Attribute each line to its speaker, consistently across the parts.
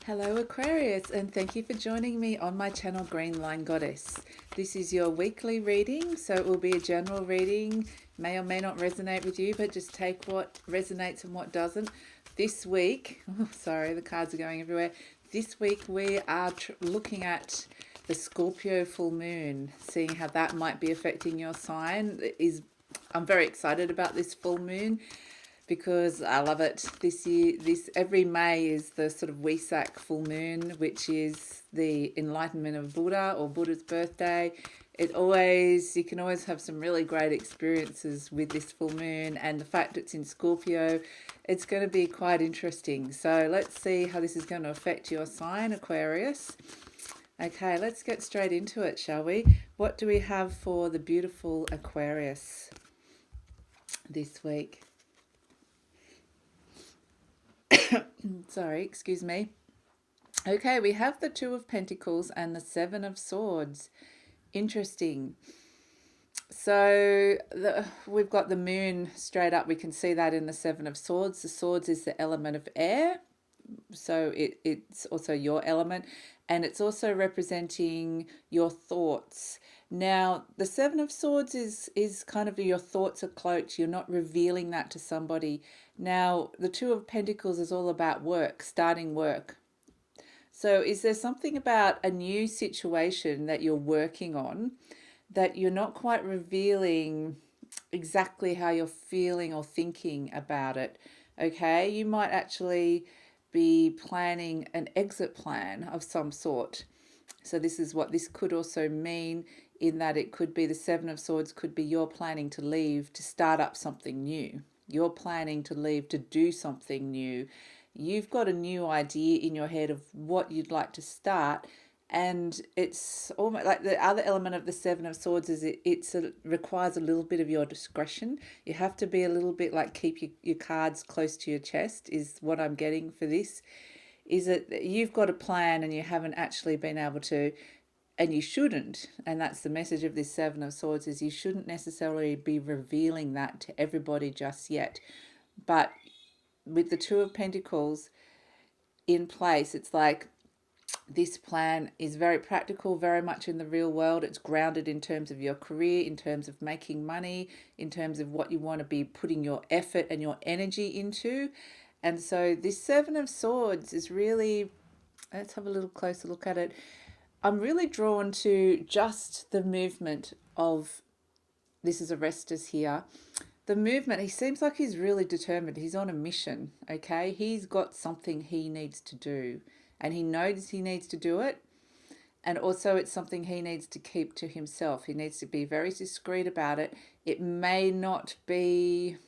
Speaker 1: Hello Aquarius, and thank you for joining me on my channel Green Line Goddess. This is your weekly reading, so it will be a general reading, may or may not resonate with you, but just take what resonates and what doesn't. This week, sorry, the cards are going everywhere. This week we are looking at the Scorpio full moon, seeing how that might be affecting your sign. I'm very excited about this full moon because I love it. This year, every May is the sort of Wesak full moon, which is the enlightenment of Buddha or Buddha's birthday. You can always have some really great experiences with this full moon, and the fact it's in Scorpio, it's going to be quite interesting. So let's see how this is going to affect your sign, Aquarius. Okay, let's get straight into it, shall we? What do we have for the beautiful Aquarius this week? Sorry, excuse me. Okay, we have the Two of Pentacles and the Seven of Swords. Interesting. So we've got the moon straight up. We can see that in the Seven of Swords. The swords is the element of air, so it's also your element, and it's also representing your thoughts. Now, the Seven of Swords is kind of your thoughts are cloaked. You're not revealing that to somebody. Now, the Two of Pentacles is all about work, starting work. So is there something about a new situation that you're working on that you're not quite revealing exactly how you're feeling or thinking about it? Okay, you might actually be planning an exit plan of some sort. So this is what this could also mean, in that it could be the Seven of Swords could be you're planning to leave to start up something new. You're planning to leave to do something new. You've got a new idea in your head of what you'd like to start, and it's almost like the other element of the Seven of Swords is it requires a little bit of your discretion. You have to be a little bit like keep your cards close to your chest is what I'm getting for this. Is that you've got a plan and you haven't actually been able to, and you shouldn't, and that's the message of this Seven of Swords, is you shouldn't necessarily be revealing that to everybody just yet. But with the Two of Pentacles in place, it's like this plan is very practical, very much in the real world. It's grounded in terms of your career, in terms of making money, in terms of what you want to be putting your effort and your energy into. And so this Seven of Swords is really, let's have a little closer look at it. I'm really drawn to just the movement of, this is Arestus here. The movement, he seems like he's really determined. He's on a mission, okay? He's got something he needs to do, and he knows he needs to do it. And also it's something he needs to keep to himself. He needs to be very discreet about it. It may not be,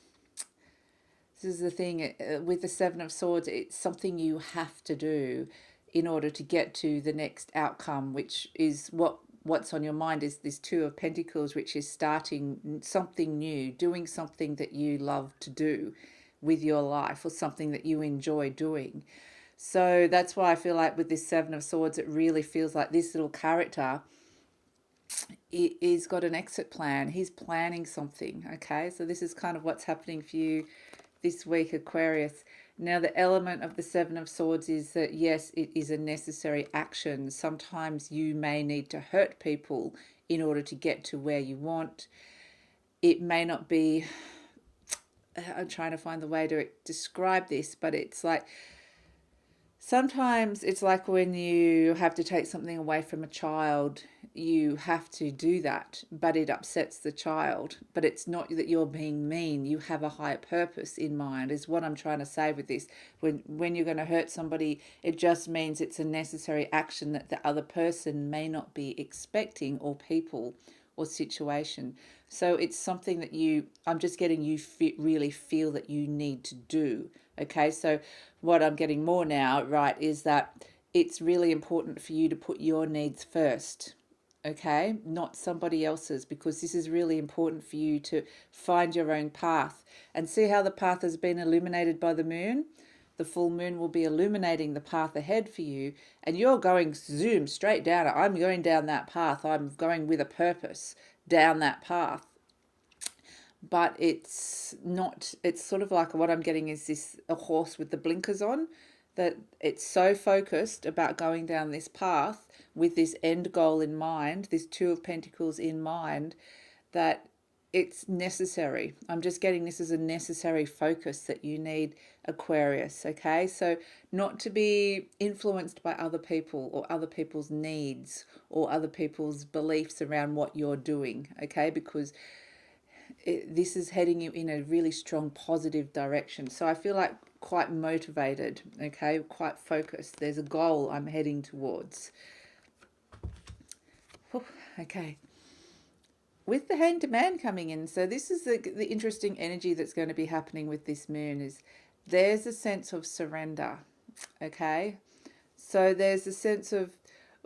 Speaker 1: this is the thing with the Seven of Swords, it's something you have to do in order to get to the next outcome, which is what's on your mind is this Two of Pentacles, which is starting something new, doing something that you love to do with your life or something that you enjoy doing. So that's why I feel like with this Seven of Swords, it really feels like this little character is got an exit plan. He's planning something, okay? So this is kind of what's happening for you this week, Aquarius. Now, the element of the Seven of Swords is that, yes, it is a necessary action. Sometimes you may need to hurt people in order to get to where you want. It may not be, I'm trying to find the way to describe this, but it's like, sometimes it's like when you have to take something away from a child, you have to do that, but it upsets the child. But it's not that you're being mean. You have a higher purpose in mind, is what I'm trying to say with this. When you're going to hurt somebody, it just means it's a necessary action that the other person may not be expecting, or people or situation. So it's something that I'm just getting you really feel that you need to do. Okay, so what I'm getting more now, right, is that it's really important for you to put your needs first, okay, not somebody else's, because this is really important for you to find your own path. And see how the path has been illuminated by the moon? The full moon will be illuminating the path ahead for you, and you're going zoom straight down it. I'm going down that path. I'm going with a purpose down that path. But it's not, it's sort of like what I'm getting is this, a horse with the blinkers on. that it's so focused about going down this path with this end goal in mind, this Two of Pentacles in mind, that it's necessary. I'm just getting this as a necessary focus that you need, Aquarius, okay? So not to be influenced by other people or other people's needs or other people's beliefs around what you're doing, okay? Because this is heading you in a really strong positive direction. So I feel like quite motivated, okay? Quite focused. There's a goal I'm heading towards. Okay. With the Hanged Man coming in, so this is the interesting energy that's going to be happening with this moon is there's a sense of surrender, okay? So there's a sense of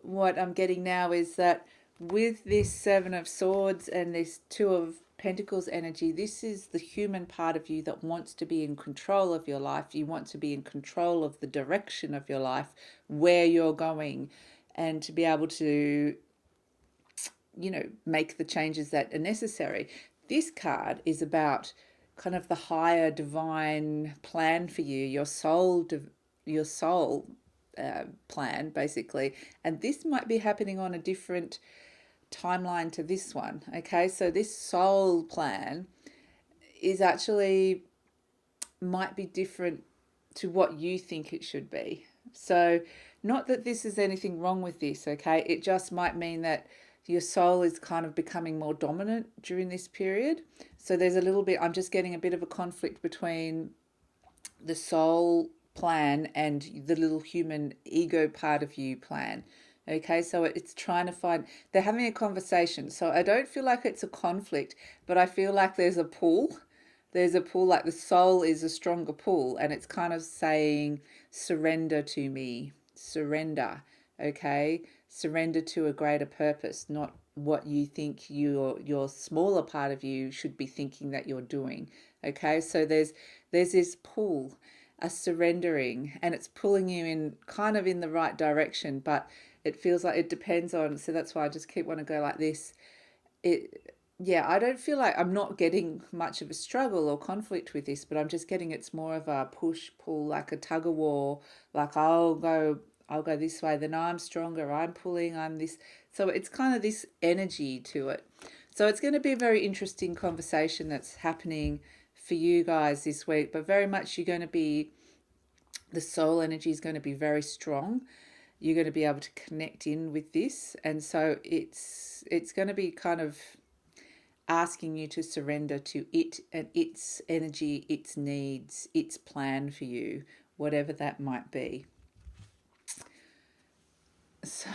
Speaker 1: what I'm getting now is that with this Seven of Swords and this Two of Pentacles energy, this is the human part of you that wants to be in control of your life. You want to be in control of the direction of your life, where you're going, and to be able to, you know, make the changes that are necessary. This card is about kind of the higher divine plan for you, your soul plan, basically. And this might be happening on a different timeline to this one, okay? So this soul plan is actually might be different to what you think it should be. So not that this is anything wrong with this, okay? It just might mean that your soul is kind of becoming more dominant during this period. So there's a little bit, I'm just getting a bit of a conflict between the soul plan and the little human ego part of you plan. Okay, so it's trying to find, they're having a conversation. So I don't feel like it's a conflict, but I feel like there's a pull. There's a pull, like the soul is a stronger pull, and it's kind of saying, surrender to me, surrender, okay? Surrender to a greater purpose, not what you think your smaller part of you should be thinking that you're doing, okay? So there's this pull, a surrendering, and it's pulling you in kind of in the right direction, but it feels like it depends on, so that's why I just keep wanting to go like this. Yeah, I don't feel like I'm not getting much of a struggle or conflict with this, but I'm just getting it's more of a push pull, like a tug of war, like I'll go this way, then I'm stronger, I'm pulling, I'm this. So it's kind of this energy to it. So it's going to be a very interesting conversation that's happening for you guys this week, but very much you're going to be, the soul energy is going to be very strong. You're going to be able to connect in with this, and so it's going to be kind of asking you to surrender to it and its energy, its needs, its plan for you, whatever that might be. So,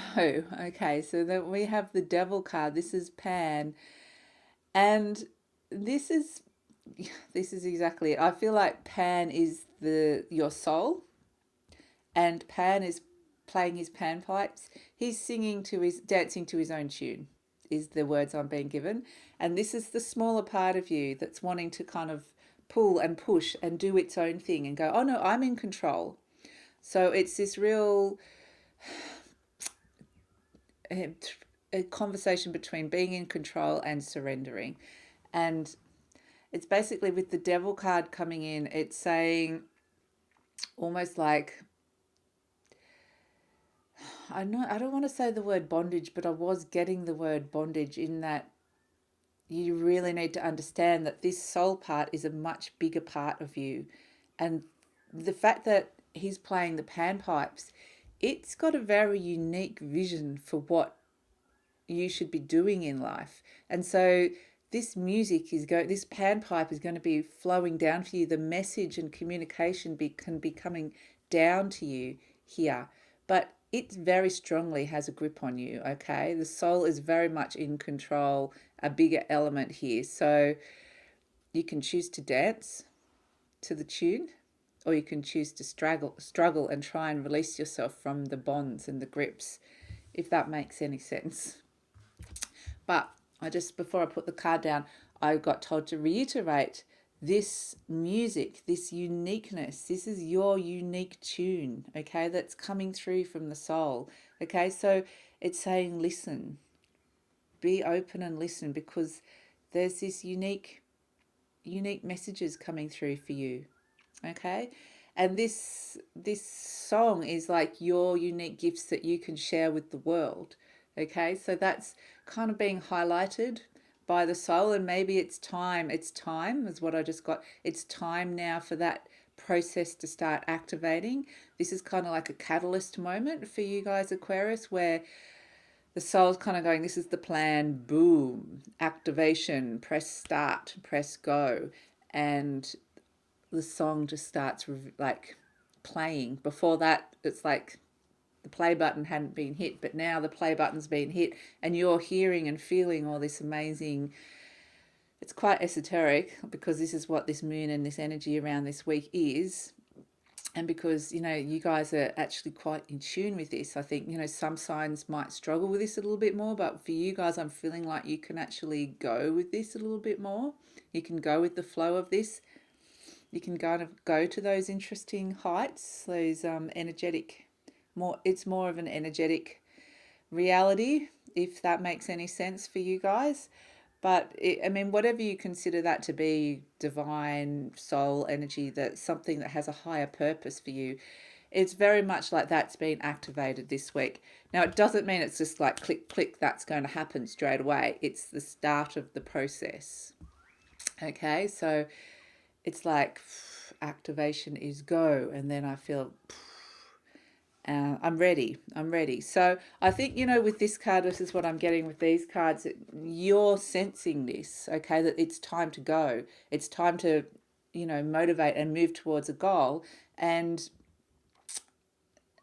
Speaker 1: okay, so then we have the Devil card. This is Pan, and this is exactly it. I feel like Pan is your soul, and Pan is playing his panpipes. He's dancing to his own tune, is the words I'm being given. And this is the smaller part of you that's wanting to kind of pull and push and do its own thing and go, oh no, I'm in control. So it's this real a conversation between being in control and surrendering. And it's basically with the Devil card coming in, it's saying almost like, I don't want to say the word bondage, but I was getting the word bondage in that you really need to understand that this soul part is a much bigger part of you. And the fact that he's playing the panpipes, it's got a very unique vision for what you should be doing in life. And so this this panpipe is going to be flowing down for you. The message and communication can be coming down to you here. But it very strongly has a grip on you, okay? The soul is very much in control, a bigger element here. So you can choose to dance to the tune, or you can choose to struggle and try and release yourself from the bonds and the grips, if that makes any sense. But before I put the card down, I got told to reiterate this music, this uniqueness. This is your unique tune, okay, that's coming through from the soul. Okay, so it's saying listen, be open and listen, because there's this unique messages coming through for you. Okay, And this song is like your unique gifts that you can share with the world. Okay, so that's kind of being highlighted by the soul, and maybe it's time is what I just got. It's time now for that process to start activating. This is kind of like a catalyst moment for you guys, Aquarius, where the soul's kind of going, this is the plan, boom, activation, press start, press go. And the song just starts like playing. Before that, it's like the play button hadn't been hit, but now the play button's been hit, and you're hearing and feeling all this amazing. It's quite esoteric because this is what this moon and this energy around this week is. And because, you guys are actually quite in tune with this, I think, some signs might struggle with this a little bit more, but for you guys, I'm feeling like you can actually go with this a little bit more. You can go with the flow of this. You can kind of go to those interesting heights, those energetic, it's more of an energetic reality, if that makes any sense for you guys. But whatever you consider that to be, divine soul energy, that's something that has a higher purpose for you, it's very much like that's been activated this week. Now, it doesn't mean it's just like click, click, that's going to happen straight away. It's the start of the process. Okay, so it's like activation is go, and then I feel I'm ready. So I think, with this card, this is what I'm getting with these cards. You're sensing this, okay, that it's time to go. It's time to, motivate and move towards a goal. And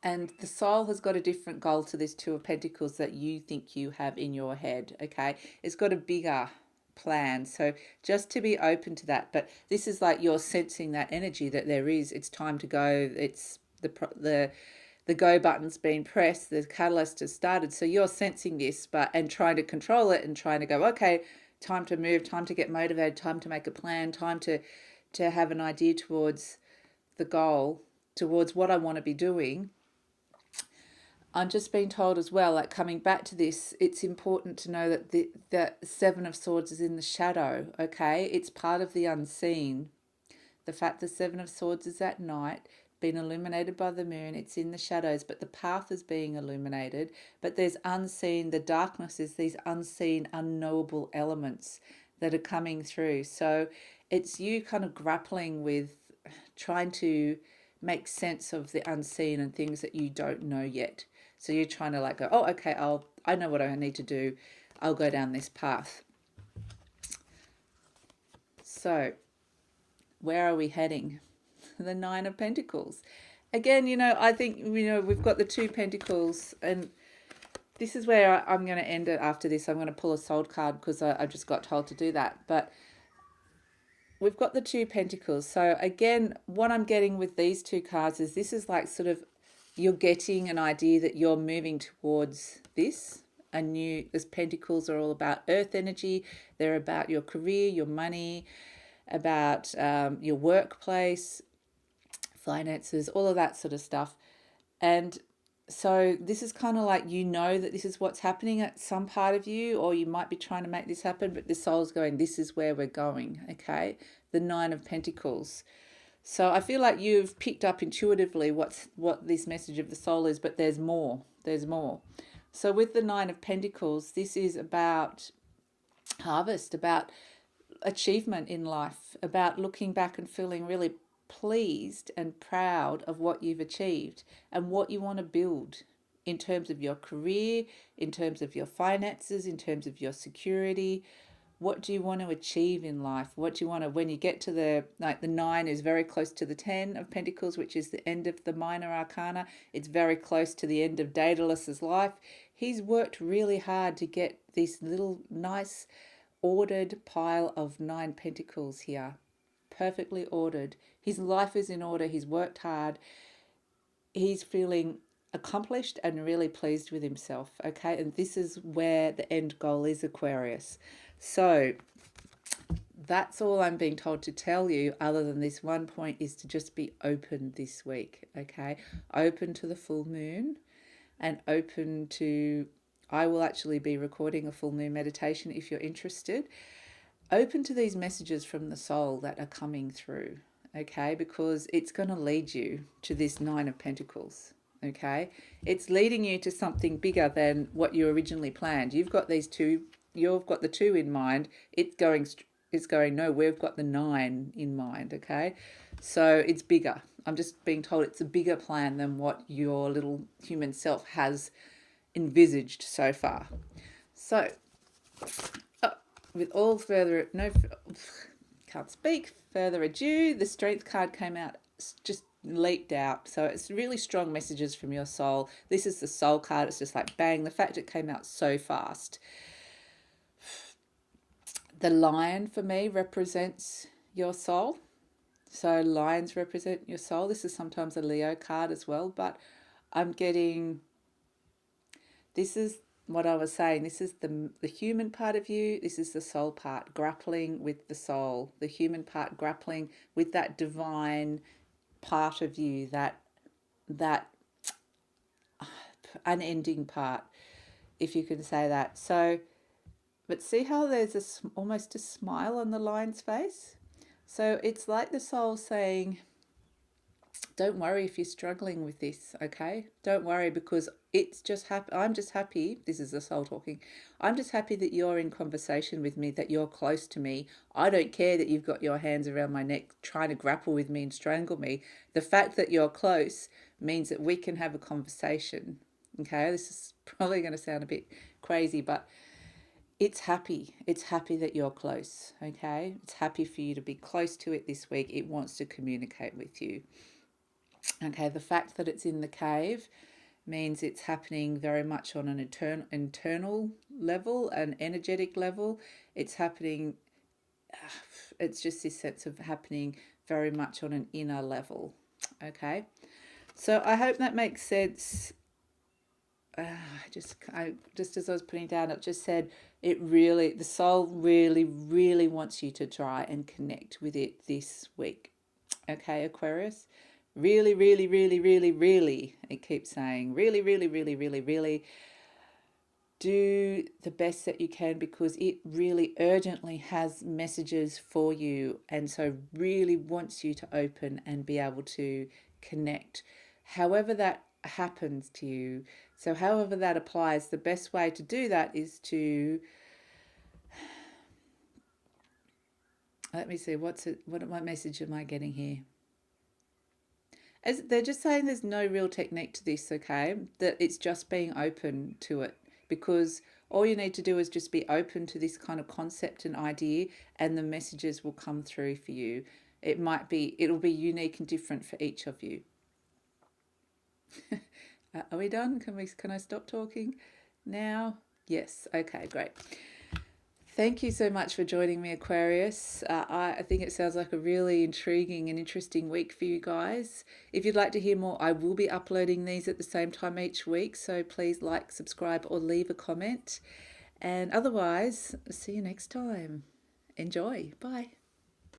Speaker 1: the soul has got a different goal to this Two of Pentacles that you think you have in your head, okay? It's got a bigger plan. So just to be open to that. But this is like you're sensing that energy that it's time to go. It's the go button's been pressed, the catalyst has started. So you're sensing this, and trying to control it and trying to go, okay, time to move, time to get motivated, time to make a plan, time to have an idea towards the goal, towards what I want to be doing. I'm just being told as well, like coming back to this, it's important to know that the Seven of Swords is in the shadow, okay? It's part of the unseen. The fact the Seven of Swords is at night, been illuminated by the moon, it's in the shadows, but the path is being illuminated. But there's unseen, the darkness is these unseen, unknowable elements that are coming through. So it's you kind of grappling with trying to make sense of the unseen and things that you don't know yet. So you're trying to like go, oh, okay, I know what I need to do. I'll go down this path. So where are we heading? The Nine of Pentacles. Again, I think, we've got the Two Pentacles, and this is where I'm going to end it after this. I'm going to pull a soul card because I just got told to do that. But we've got the Two Pentacles. So again, what I'm getting with these two cards is this is like sort of you're getting an idea that you're moving towards this. As Pentacles are all about earth energy. They're about your career, your money, about your workplace, finances, all of that sort of stuff. And so this is kind of like, that this is what's happening at some part of you, or you might be trying to make this happen, but the soul's going, this is where we're going, okay? The Nine of Pentacles. So I feel like you've picked up intuitively what this message of the soul is, but there's more. There's more. So with the Nine of Pentacles, this is about harvest, about achievement in life, about looking back and feeling really pleased and proud of what you've achieved and what you want to build in terms of your career, in terms of your finances, in terms of your security. What do you want to achieve in life? What do you want to, when you get to the 9 is very close to the 10 of Pentacles, which is the end of the minor arcana. It's very close to the end of Daedalus's life. He's worked really hard to get this little nice ordered pile of 9 pentacles here. Perfectly ordered. His life is in order. He's worked hard. He's feeling accomplished and really pleased with himself. Okay, and this is where the end goal is, Aquarius. So that's all I'm being told to tell you, other than this one point, is to just be open this week. Okay, open to the full moon and open to, I will actually be recording a full moon meditation if you're interested. Open to these messages from the soul that are coming through. okay, because it's going to lead you to this Nine of Pentacles. Okay, it's leading you to something bigger than what you originally planned. You've got these two, you've got the two in mind. It's going, no, we've got the nine in mind. Okay, so it's bigger. I'm just being told it's a bigger plan than what your little human self has envisaged so far. So, with all further, no, can't speak, further ado, the Strength card came out, just leaped out. So it's really strong messages from your soul. This is the Soul card. It's just like bang. The fact it came out so fast. The lion for me represents your soul. So lions represent your soul. This is sometimes a Leo card as well, but I'm getting, this is what I was saying. This is the human part of you. This is the soul part, grappling with the soul. The human part grappling with that divine part of you, that unending part, if you can say that. So, but see how there's almost a smile on the lion's face? So it's like the soul saying, don't worry if you're struggling with this, okay? Don't worry, because it's just happy. I'm just happy. This is the soul talking. I'm just happy that you're in conversation with me, that you're close to me. I don't care that you've got your hands around my neck trying to grapple with me and strangle me. The fact that you're close means that we can have a conversation, okay? This is probably going to sound a bit crazy, but it's happy. It's happy that you're close, okay? It's happy for you to be close to it this week. It wants to communicate with you. Okay, the fact that it's in the cave means it's happening very much on an internal level, an energetic level. It's happening, it's just this sense of happening very much on an inner level. Okay, so I hope that makes sense. Just as I was putting down, it just said it really, the soul really, really wants you to try and connect with it this week. Okay, Aquarius. Really, really, really, really, really, it keeps saying, really, really, really, really, really do the best that you can, because it really urgently has messages for you, and so really wants you to open and be able to connect. However that happens to you, so however that applies, the best way to do that is to, let me see, what message am I getting here? As they're just saying there's no real technique to this, okay? That it's just being open to it, because all you need to do is just be open to this kind of concept and idea, and the messages will come through for you. It'll be unique and different for each of you. Are we done? Can I stop talking now? Yes. Okay, great. Thank you so much for joining me, Aquarius. I think it sounds like a really intriguing and interesting week for you guys. If you'd like to hear more, I will be uploading these at the same time each week, so please like, subscribe, or leave a comment. And otherwise, see you next time. Enjoy. Bye.